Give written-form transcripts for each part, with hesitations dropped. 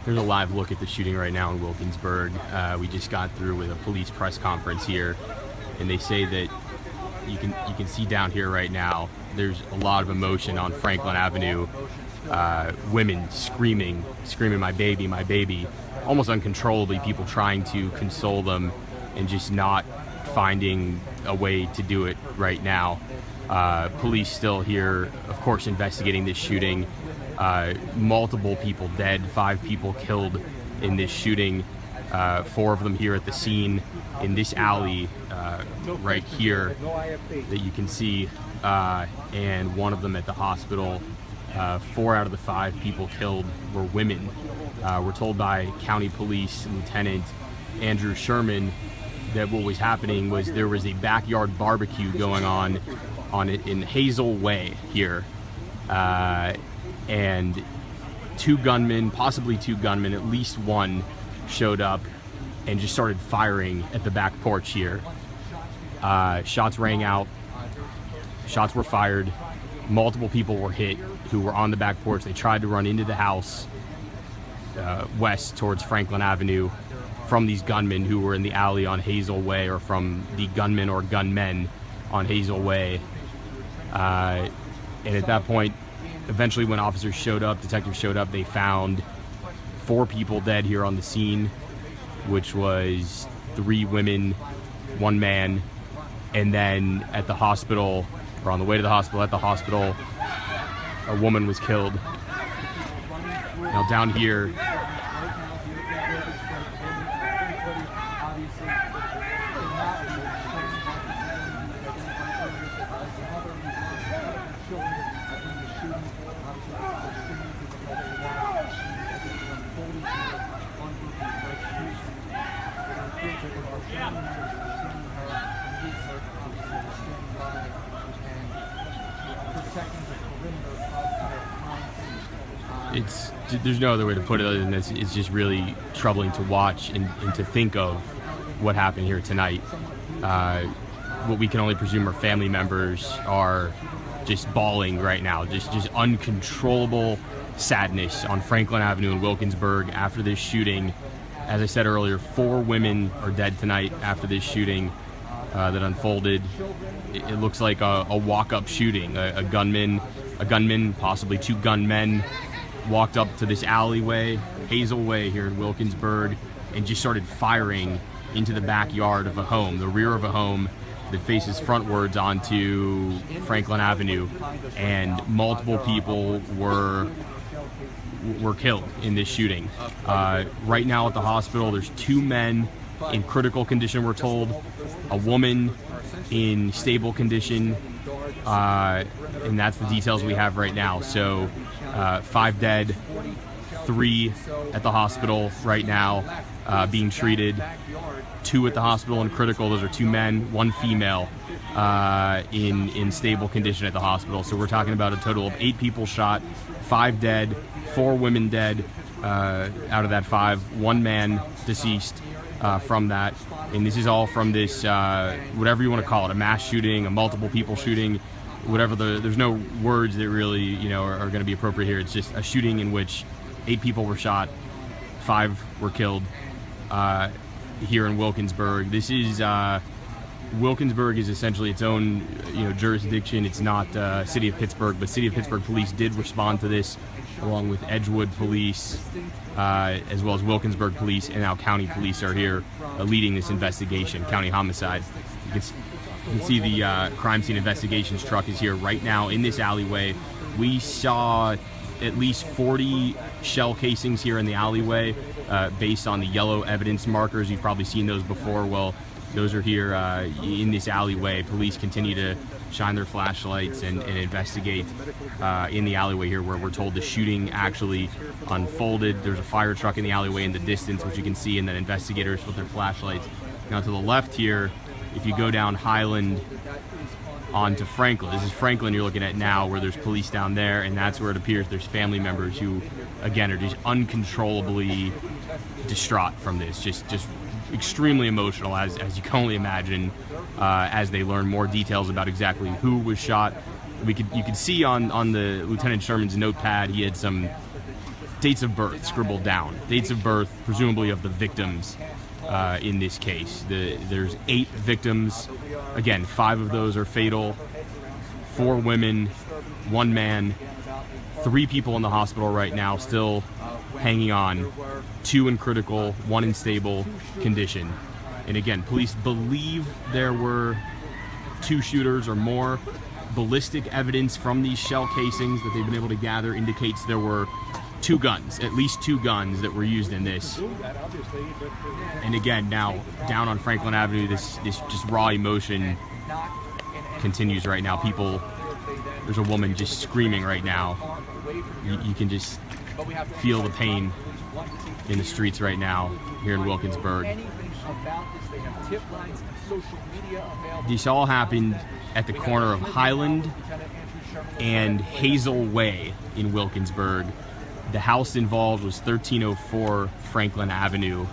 There's a live look at the shooting right now in Wilkinsburg. We just got through with a police press conference here, and they say that you can see down here right now, there's a lot of emotion on Franklin Avenue. Women screaming, my baby, almost uncontrollably, people trying to console them and just not finding a way to do it right now. Police still here, of course, investigating this shooting. Multiple people dead, 5 people killed in this shooting. 4 of them here at the scene in this alley right here that you can see, and 1 of them at the hospital. 4 out of the 5 people killed were women. We're told by County Police Lieutenant Andrew Sherman that what was happening was there was a backyard barbecue going on it in Hazel Way here, and 2 gunmen, possibly 2 gunmen, at least 1 showed up and just started firing at the back porch here. Shots rang out, shots were fired, multiple people were hit who were on the back porch. They tried to run into the house west towards Franklin Avenue from these gunmen who were in the alley on Hazel Way, or from the gunmen or gunmen on Hazel Way. And at that point, eventually when officers showed up, detectives showed up, they found 4 people dead here on the scene, which was 3 women, 1 man. And then at the hospital, or on the way to the hospital, at the hospital, a woman was killed. Now down here, there's no other way to put it other than this. It's just really troubling to watch and to think of what happened here tonight. What we can only presume are family members are just bawling right now, just uncontrollable sadness on Franklin Avenue in Wilkinsburg after this shooting. As I said earlier, 4 women are dead tonight after this shooting that unfolded. It looks like a walk-up shooting. A gunman, possibly 2 gunmen, walked up to this alleyway, Hazel Way here in Wilkinsburg, and just started firing into the backyard of a home, the rear of a home that faces frontwards onto Franklin Avenue, and multiple people were killed in this shooting. Right now at the hospital, there's 2 men in critical condition, we're told, a woman in stable condition, and that's the details we have right now. So 5 dead, 3 at the hospital right now being treated, 2 at the hospital in critical. Those are 2 men, 1 female in stable condition at the hospital. So we're talking about a total of 8 people shot, 5 dead, 4 women dead out of that 5, 1 man deceased from that. And this is all from this, whatever you want to call it, a mass shooting, a multiple people shooting, whatever there's no words that really, are going to be appropriate here. It's just a shooting in which 8 people were shot, 5 were killed here in Wilkinsburg. This is, Wilkinsburg is essentially its own, jurisdiction. It's not City of Pittsburgh, but City of Pittsburgh police did respond to this, along with Edgewood police, as well as Wilkinsburg police, and now county police are here leading this investigation, county homicide. You can see the crime scene investigations truck is here right now in this alleyway. We saw at least 40 shell casings here in the alleyway based on the yellow evidence markers. You've probably seen those before. Well, those are here in this alleyway. Police continue to shine their flashlights and investigate in the alleyway here, where we're told the shooting actually unfolded. There's a fire truck in the alleyway in the distance, which you can see, and then investigators with their flashlights. Now to the left here, if you go down Highland onto Franklin, this is Franklin you're looking at now, where there's police down there, and that's where it appears there's family members who, again, are just uncontrollably distraught from this, just extremely emotional, as you can only imagine, as they learn more details about exactly who was shot. You could see on the Lieutenant Sherman's notepad, he had some dates of birth scribbled down. Dates of birth, presumably of the victims in this case. There's 8 victims. Again, 5 of those are fatal. 4 women, 1 man. 3 people in the hospital right now, still hanging on. 2 in critical, 1 in stable condition. And again, police believe there were 2 shooters or more. Ballistic evidence from these shell casings that they've been able to gather indicates there were 2 guns, at least 2 guns that were used in this. And again, now down on Franklin Avenue, this just raw emotion continues right now. There's a woman just screaming right now. You can just feel the pain in the streets right now here in Wilkinsburg. This all happened at the corner of Highland and Hazel Way in Wilkinsburg. The house involved was 1304 Franklin Avenue.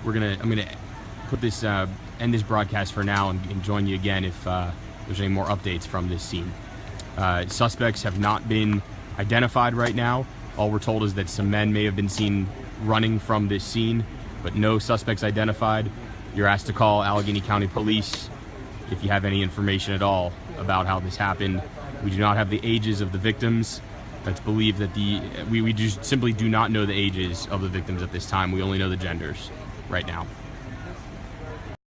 I'm gonna put this end this broadcast for now and join you again if there's any more updates from this scene. Suspects have not been identified right now. All we're told is that some men may have been seen running from this scene, but no suspects identified. You're asked to call Allegheny County Police if you have any information at all about how this happened. We do not have the ages of the victims. It's believed that we just simply do not know the ages of the victims at this time. We only know the genders right now.